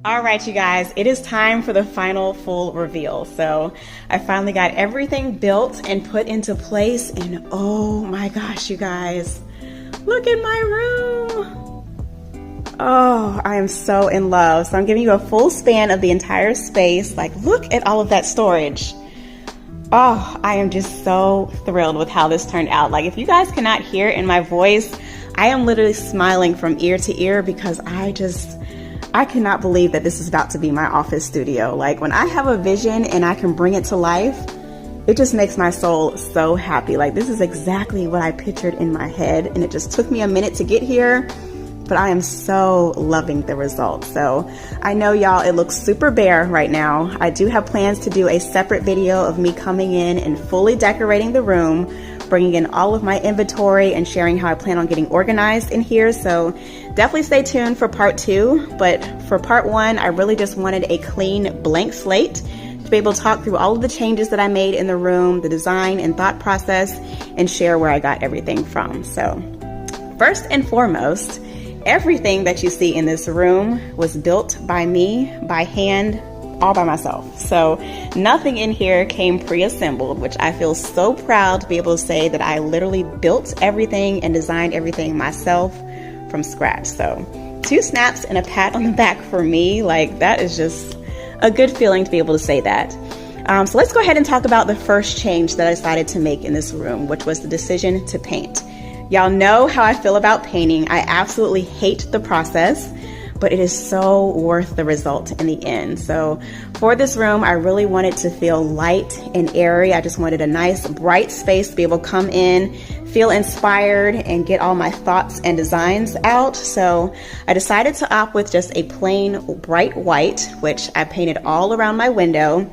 All right, you guys, it is time for the final full reveal. So I finally got everything built and put into place, and oh my gosh, you guys, look at my room. Oh, I am so in love. So I'm giving you a full span of the entire space. Like, look at all of that storage. Oh, I am just so thrilled with how this turned out. Like, if you guys cannot hear in my voice, I am literally smiling from ear to ear because I cannot believe that this is about to be my office studio. Like, when I have a vision and I can bring it to life, it just makes my soul so happy. Like, this is exactly what I pictured in my head, and it just took me a minute to get here, but I am so loving the results. So I know, y'all, it looks super bare right now. I do have plans to do a separate video of me coming in and fully decorating the room, bringing in all of my inventory and sharing how I plan on getting organized in here. So definitely stay tuned for part 2. But for part 1, I really just wanted a clean blank slate to be able to talk through all of the changes that I made in the room, the design and thought process, and share where I got everything from. So first and foremost, everything that you see in this room was built by me, by hand, all by myself. So nothing in here came pre-assembled, which I feel so proud to be able to say that I literally built everything and designed everything myself from scratch. So 2 snaps and a pat on the back for me. Like, that is just a good feeling to be able to say that. So let's go ahead and talk about the first change that I decided to make in this room, which was the decision to paint. Y'all know how I feel about painting. I absolutely hate the process, but it is so worth the result in the end. So for this room, I really wanted to feel light and airy. I just wanted a nice bright space to be able to come in, feel inspired, and get all my thoughts and designs out. So I decided to opt with just a plain bright white, which I painted all around my window.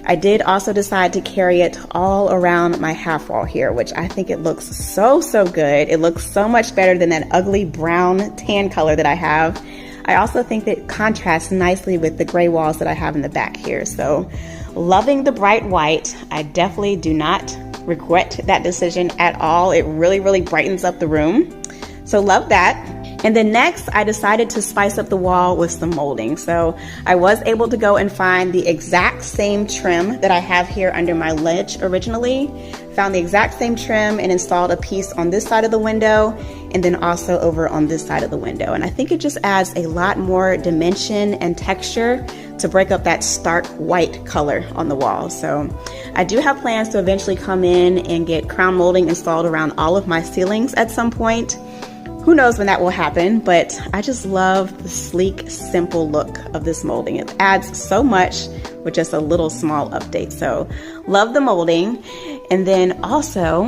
I did also decide to carry it all around my half wall here, which I think it looks so good. It looks so much better than that ugly brown tan color that I have. I also think that it contrasts nicely with the gray walls that I have in the back here. So loving the bright white. I definitely do not regret that decision at all. It really brightens up the room. So love that. And then next, I decided to spice up the wall with some molding. So I was able to go and find the exact same trim that I have here under my ledge originally. Found the exact same trim and installed a piece on this side of the window and then also over on this side of the window. And I think it just adds a lot more dimension and texture to break up that stark white color on the wall. So I do have plans to eventually come in and get crown molding installed around all of my ceilings at some point. Who knows when that will happen, but I just love the sleek, simple look of this molding. It adds so much with just a little small update. So love the molding. And then also,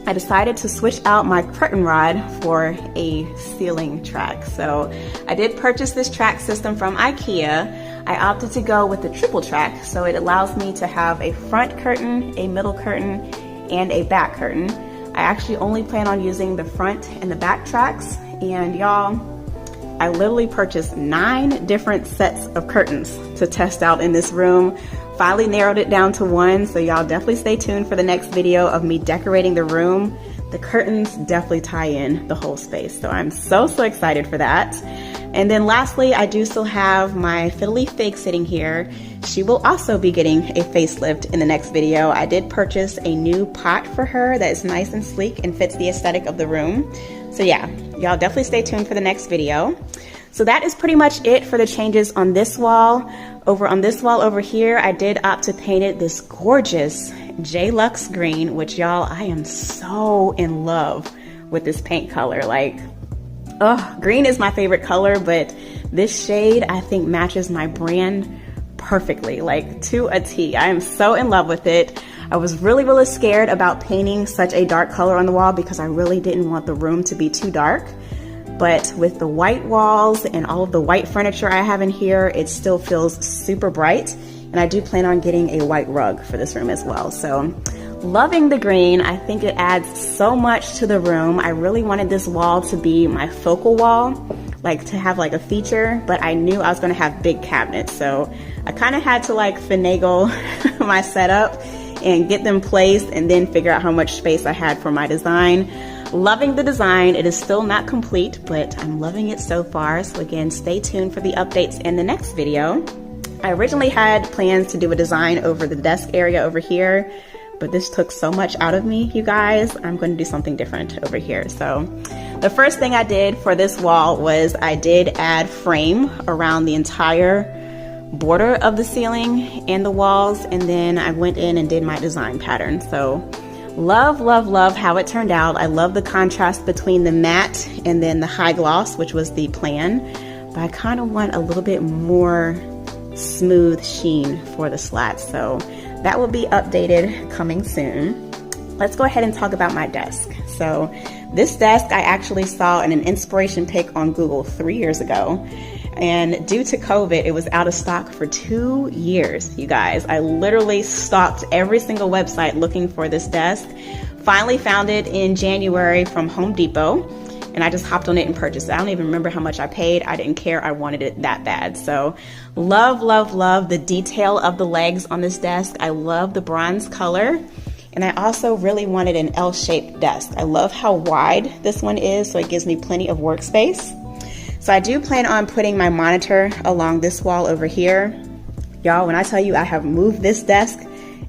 I decided to switch out my curtain rod for a ceiling track. So I did purchase this track system from Ikea. I opted to go with the triple track, so it allows me to have a front curtain, a middle curtain, and a back curtain. I actually only plan on using the front and the back tracks, and y'all, I literally purchased 9 different sets of curtains to test out in this room. Finally narrowed it down to 1, so y'all definitely stay tuned for the next video of me decorating the room. The curtains definitely tie in the whole space, so I'm so excited for that. And then lastly, I do still have my fiddly fig sitting here. She will also be getting a facelift in the next video. I did purchase a new pot for her that is nice and sleek and fits the aesthetic of the room. So yeah, y'all definitely stay tuned for the next video. So that is pretty much it for the changes on this wall. Over on this wall over here, I did opt to paint it this gorgeous J Luxe green, which y'all, I am so in love with this paint color. Like, oh, green is my favorite color, but this shade I think matches my brand perfectly, like to a T. I am so in love with it. I was really scared about painting such a dark color on the wall because I really didn't want the room to be too dark. But with the white walls and all of the white furniture I have in here, it still feels super bright. And I do plan on getting a white rug for this room as well. So loving the green. I think it adds so much to the room. I really wanted this wall to be my focal wall, like to have like a feature, but I knew I was gonna have big cabinets. So I kind of had to like finagle my setup and get them placed and then figure out how much space I had for my design. Loving the design. It is still not complete, but I'm loving it so far. So again, stay tuned for the updates in the next video. I originally had plans to do a design over the desk area over here, but this took so much out of me, you guys. I'm going to do something different over here. So the first thing I did for this wall was I did add frame around the entire border of the ceiling and the walls, and then I went in and did my design pattern. So love, love, love how it turned out. I love the contrast between the matte and then the high gloss, which was the plan, but I kind of want a little bit more smooth sheen for the slats. So that will be updated coming soon. Let's go ahead and talk about my desk. So this desk I actually saw in an inspiration pic on Google 3 years ago. And due to COVID, it was out of stock for 2 years, you guys. I literally stalked every single website looking for this desk. Finally found it in January from Home Depot, and I just hopped on it and purchased it. I don't even remember how much I paid. I didn't care. I wanted it that bad. So love, love, love the detail of the legs on this desk. I love the bronze color. And I also really wanted an L-shaped desk. I love how wide this one is, so it gives me plenty of workspace. So I do plan on putting my monitor along this wall over here. Y'all, when I tell you I have moved this desk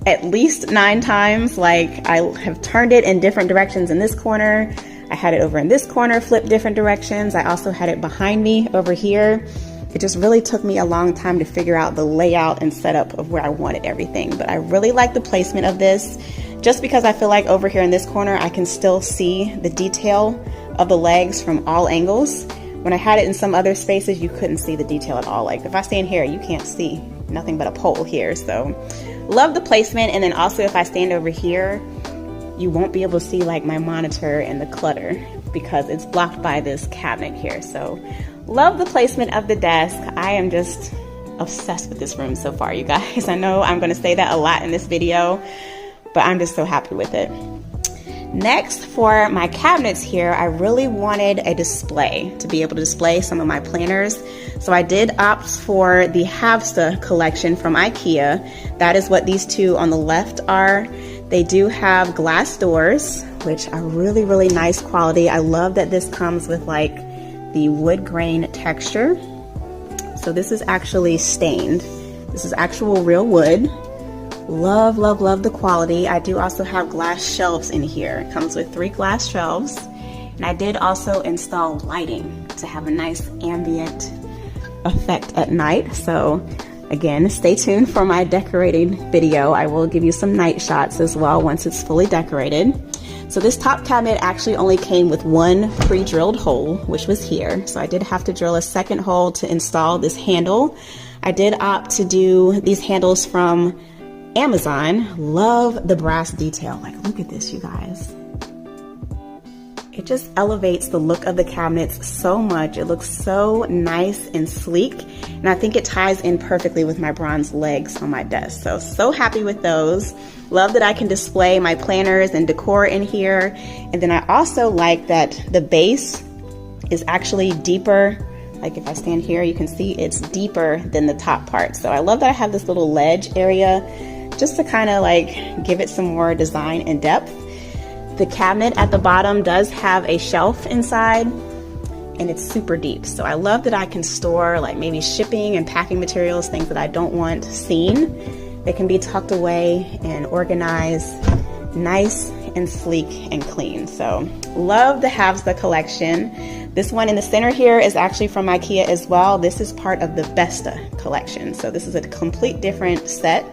at least 9 times, like I have turned it in different directions in this corner. I had it over in this corner, flipped different directions. I also had it behind me over here. It just really took me a long time to figure out the layout and setup of where I wanted everything. But I really like the placement of this, just because I feel like over here in this corner, I can still see the detail of the legs from all angles. When I had it in some other spaces, you couldn't see the detail at all. Like if I stand here, you can't see nothing but a pole here. So love the placement. And then also if I stand over here, you won't be able to see like my monitor and the clutter because it's blocked by this cabinet here. So love the placement of the desk. I am just obsessed with this room so far, you guys. I know I'm going to say that a lot in this video, but I'm just so happy with it. Next, for my cabinets here, I really wanted a display to be able to display some of my planners. So I did opt for the Havsta collection from Ikea. That is what these two on the left are. They do have glass doors, which are really, really nice quality. I love that this comes with like the wood grain texture. So this is actually stained. This is actual real wood. Love, love, love the quality. I do also have glass shelves in here. It comes with 3 glass shelves. And I did also install lighting to have a nice ambient effect at night. So again, stay tuned for my decorating video. I will give you some night shots as well once it's fully decorated. So this top cabinet actually only came with 1 pre-drilled hole, which was here. So I did have to drill a second hole to install this handle. I did opt to do these handles from Amazon. Love the brass detail. Like, look at this, you guys. It just elevates the look of the cabinets so much. It looks so nice and sleek. And I think it ties in perfectly with my bronze legs on my desk. So happy with those. Love that I can display my planners and decor in here. And then I also like that the base is actually deeper. Like if I stand here, you can see it's deeper than the top part. So I love that I have this little ledge area just to kind of like give it some more design and depth. The cabinet at the bottom does have a shelf inside and it's super deep. So I love that I can store like maybe shipping and packing materials, things that I don't want seen. They can be tucked away and organized, nice and sleek and clean. So love the Havsta collection. This one in the center here is actually from Ikea as well. This is part of the Besta collection. So this is a complete different set.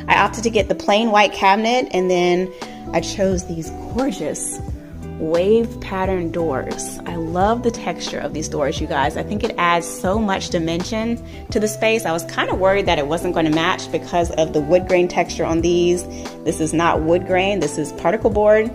I opted to get the plain white cabinet, and then I chose these gorgeous wave pattern doors. I love the texture of these doors, you guys. I think it adds so much dimension to the space. I was kind of worried that it wasn't going to match because of the wood grain texture on these. This is not wood grain, this is particle board,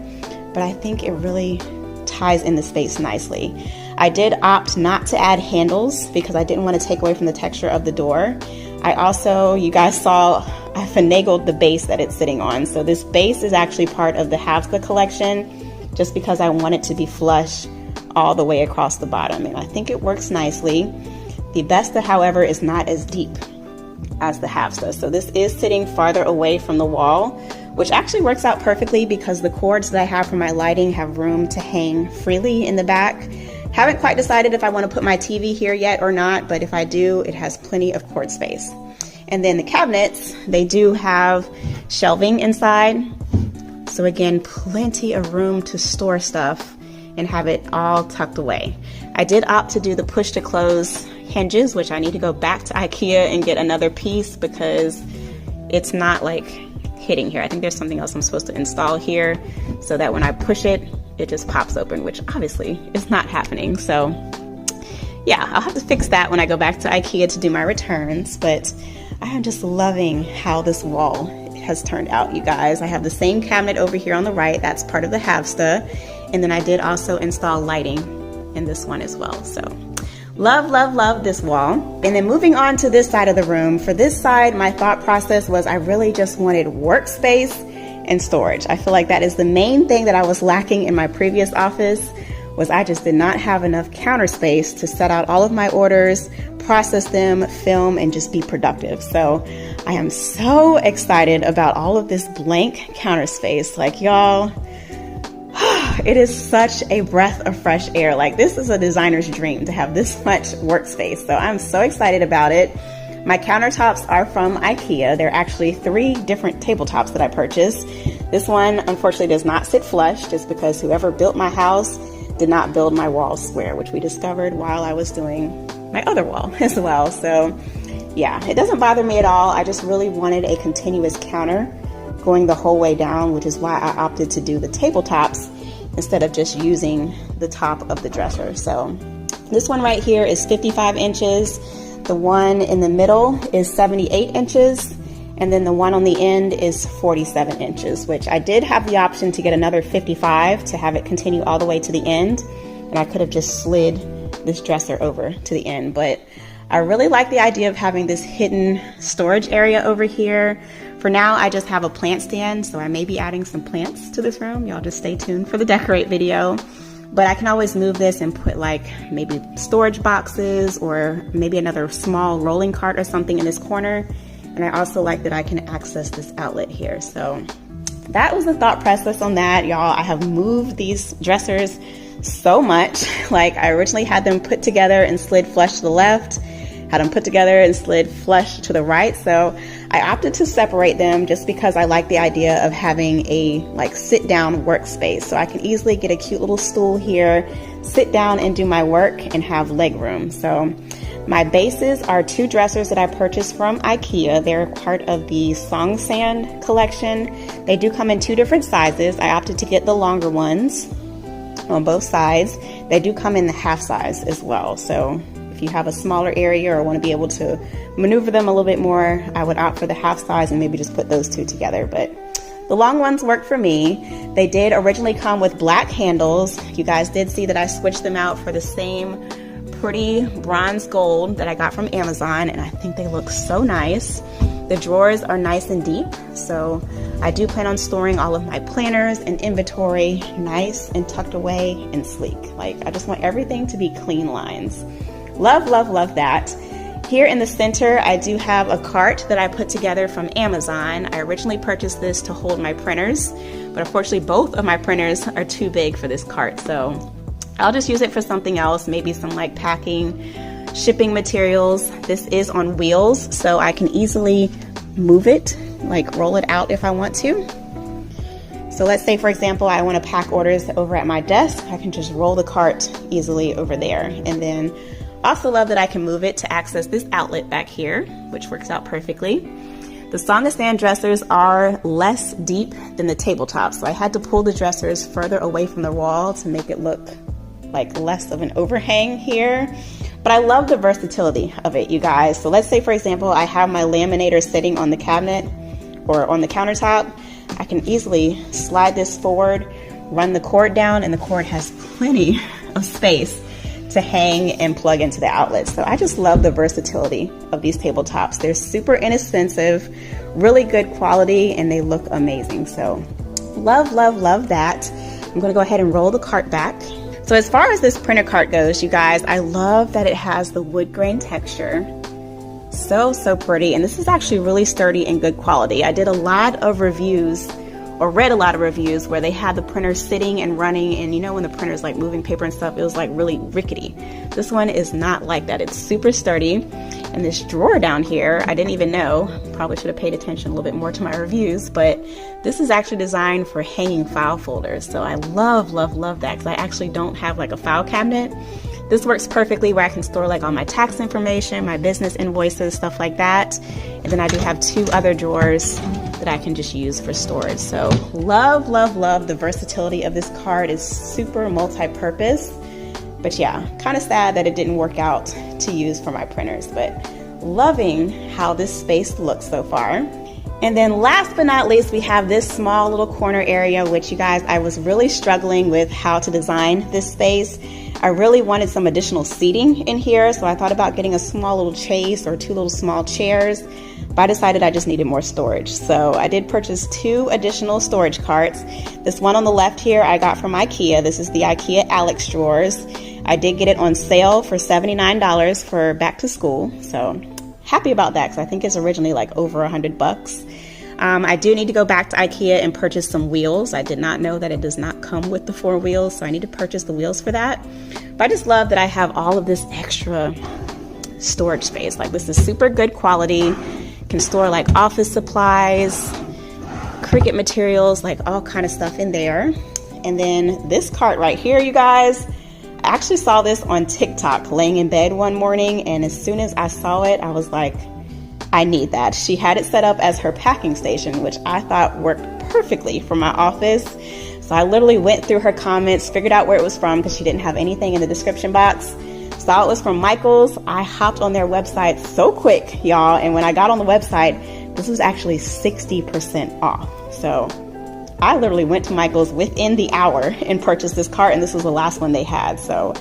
but I think it really ties in the space nicely. I did opt not to add handles because I didn't want to take away from the texture of the door. I also, you guys saw, I finagled the base that it's sitting on. So this base is actually part of the Havsta collection just because I want it to be flush all the way across the bottom. And I think it works nicely. The Besta, however, is not as deep as the Havsta. So this is sitting farther away from the wall, which actually works out perfectly because the cords that I have for my lighting have room to hang freely in the back. Haven't quite decided if I want to put my TV here yet or not, but if I do, it has plenty of cord space. And then the cabinets, they do have shelving inside. So again, plenty of room to store stuff and have it all tucked away. I did opt to do the push to close hinges, which I need to go back to Ikea and get another piece because it's not like hitting here. I think there's something else I'm supposed to install here so that when I push it, it just pops open, which obviously is not happening. So yeah, I'll have to fix that when I go back to Ikea to do my returns, but I am just loving how this wall has turned out, you guys. I have the same cabinet over here on the right, that's part of the Havsta, and then I did also install lighting in this one as well. So love, love, love this wall. And then moving on to this side of the room, for this side, my thought process was I really just wanted workspace and storage. I feel like that is the main thing that I was lacking in my previous office, was I just did not have enough counter space to set out all of my orders, process them, film, and just be productive. So I am so excited about all of this blank counter space. Like, y'all, it is such a breath of fresh air. Like, this is a designer's dream to have this much workspace. So I'm so excited about it. My countertops are from Ikea. They're actually 3 different tabletops that I purchased. This one, unfortunately, does not sit flush just because whoever built my house did not build my wall square, which we discovered while I was doing my other wall as well. So yeah, it doesn't bother me at all. I just really wanted a continuous counter going the whole way down, which is why I opted to do the tabletops instead of just using the top of the dresser. So this one right here is 55 inches. The one in the middle is 78 inches. And then the one on the end is 47 inches, which I did have the option to get another 55 to have it continue all the way to the end. And I could have just slid this dresser over to the end, but I really like the idea of having this hidden storage area over here. For now, I just have a plant stand, so I may be adding some plants to this room. Y'all just stay tuned for the decorate video. But I can always move this and put like maybe storage boxes or maybe another small rolling cart or something in this corner. And I also like that I can access this outlet here. So that was the thought process on that, y'all. I have moved these dressers so much. Like, I originally had them put together and slid flush to the left, had them put together and slid flush to the right. So I opted to separate them just because I like the idea of having a like sit down workspace. So I can easily get a cute little stool here, sit down and do my work and have leg room. So my bases are 2 dressers that I purchased from Ikea. They're part of the Song Sand collection. They do come in 2 different sizes. I opted to get the longer ones on both sides. They do come in the half size as well. So if you have a smaller area or want to be able to maneuver them a little bit more, I would opt for the half size and maybe just put those 2 together. But the long ones work for me. They did originally come with black handles. You guys did see that I switched them out for the same pretty bronze gold that I got from Amazon, and I think they look so nice. The drawers are nice and deep, so I do plan on storing all of my planners and inventory nice and tucked away and sleek. Like, I just want everything to be clean lines. Love, love, love that. Here in the center, I do have a cart that I put together from Amazon. I originally purchased this to hold my printers, but unfortunately both of my printers are too big for this cart, so I'll just use it for something else, maybe some like packing, shipping materials. This is on wheels, so I can easily move it, like roll it out if I want to. So let's say, for example, I want to pack orders over at my desk. I can just roll the cart easily over there. And then also love that I can move it to access this outlet back here, which works out perfectly. The Song Sand dressers are less deep than the tabletop, so I had to pull the dressers further away from the wall to make it look like less of an overhang here. But I love the versatility of it, you guys. So let's say, for example, I have my laminator sitting on the cabinet or on the countertop. I can easily slide this forward, run the cord down, and the cord has plenty of space to hang and plug into the outlets. So I just love the versatility of these tabletops. They're super inexpensive, really good quality, and they look amazing. So love, love, love that. I'm gonna go ahead and roll the cart back. So as far as this printer cart goes, you guys, I love that it has the wood grain texture. So, so pretty. And this is actually really sturdy and good quality. I did a lot of reviews or read a lot of reviews where they had the printer sitting and running, and you know when the printer's like moving paper and stuff, it was like really rickety. This one is not like that. It's super sturdy. And this drawer down here, I didn't even know, probably should have paid attention a little bit more to my reviews, but this is actually designed for hanging file folders. So I love, love, love that, because I actually don't have like a file cabinet. This works perfectly where I can store like all my tax information, my business invoices, stuff like that. And then I do have 2 other drawers that I can just use for storage. So love, love, love the versatility of this cart. Is super multi-purpose. But yeah, kind of sad that it didn't work out to use for my printers, but loving how this space looks so far. And then last but not least, we have this small little corner area, which you guys, I was really struggling with how to design this space. I really wanted some additional seating in here, so I thought about getting a small little chase or 2 little small chairs, but I decided I just needed more storage. So I did purchase 2 additional storage carts. This one on the left here I got from Ikea. This is the Ikea Alex drawers. I did get it on sale for $79 for back to school, so happy about that, because I think it's originally like over $100. I do need to go back to Ikea and purchase some wheels. I did not know that it does not come with the 4 wheels, so I need to purchase the wheels for that. But I just love that I have all of this extra storage space. Like, this is super good quality. Can store like office supplies, Cricut materials, like all kind of stuff in there. And then this cart right here, you guys, I actually saw this on TikTok laying in bed one morning, and as soon as I saw it, I was like, I need that. She had it set up as her packing station, which I thought worked perfectly for my office. So I literally went through her comments, figured out where it was from, because she didn't have anything in the description box. Saw it was from Michael's. I hopped on their website so quick, y'all, and when I got on the website, this was actually 60% off. So I literally went to Michael's within the hour and purchased this cart, and this was the last one they had. So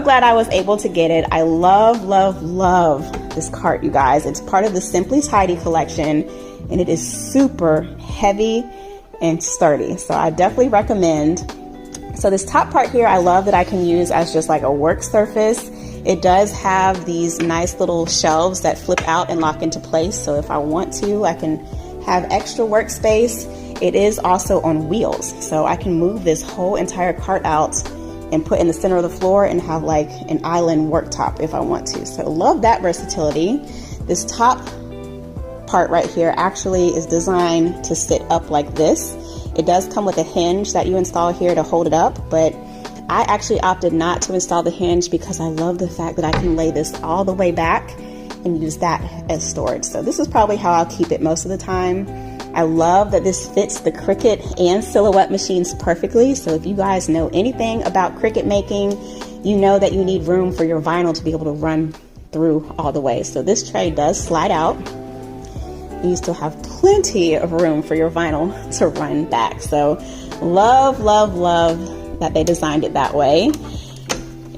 glad I was able to get it. I love, love, love this cart, you guys. It's part of the Simply Tidy collection, and it is super heavy and sturdy. So I definitely recommend. So this top part here, I love that I can use as just like a work surface. It does have these nice little shelves that flip out and lock into place. So if I want to, I can have extra workspace. It is also on wheels, so I can move this whole entire cart out and put in the center of the floor and have like an island worktop if I want to. So love that versatility. This top part right here actually is designed to sit up like this. It does come with a hinge that you install here to hold it up, but I actually opted not to install the hinge because I love the fact that I can lay this all the way back and use that as storage. So this is probably how I'll keep it most of the time. I love that this fits the Cricut and Silhouette machines perfectly. So if you guys know anything about Cricut making, you know that you need room for your vinyl to be able to run through all the way. So this tray does slide out, and you still have plenty of room for your vinyl to run back. So love, love, love that they designed it that way.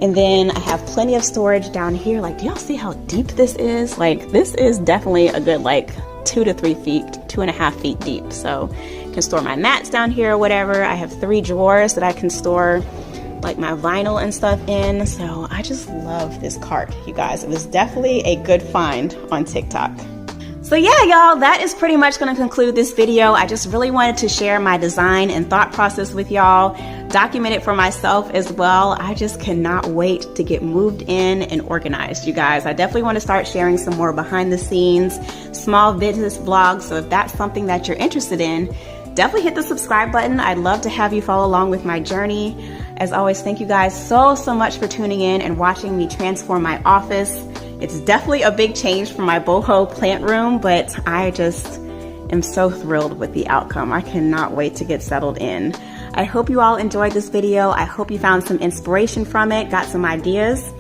And then I have plenty of storage down here. Like, do y'all see how deep this is? Like, this is definitely a good like 2 to 3 feet, 2.5 feet deep. So I can store my mats down here or whatever. I have 3 drawers that I can store like my vinyl and stuff in. So I just love this cart, you guys. It was definitely a good find on TikTok. So yeah, y'all, that is pretty much going to conclude this video. I just really wanted to share my design and thought process with y'all, document it for myself as well. I just cannot wait to get moved in and organized, you guys. I definitely want to start sharing some more behind the scenes, small business vlogs. So if that's something that you're interested in, definitely hit the subscribe button. I'd love to have you follow along with my journey. As always, thank you guys so much for tuning in and watching me transform my office. It's definitely a big change from my boho plant room, but I just am so thrilled with the outcome. I cannot wait to get settled in. I hope you all enjoyed this video. I hope you found some inspiration from it, got some ideas.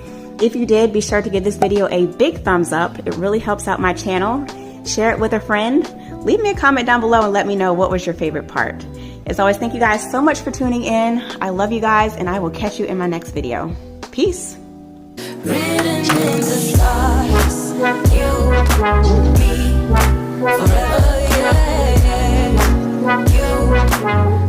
If you did, be sure to give this video a big thumbs up. It really helps out my channel. Share it with a friend. Leave me a comment down below and let me know what was your favorite part. As always, thank you guys so much for tuning in. I love you guys, and I will catch you in my next video. Peace. Written in the stars, you, me, forever, yeah, you.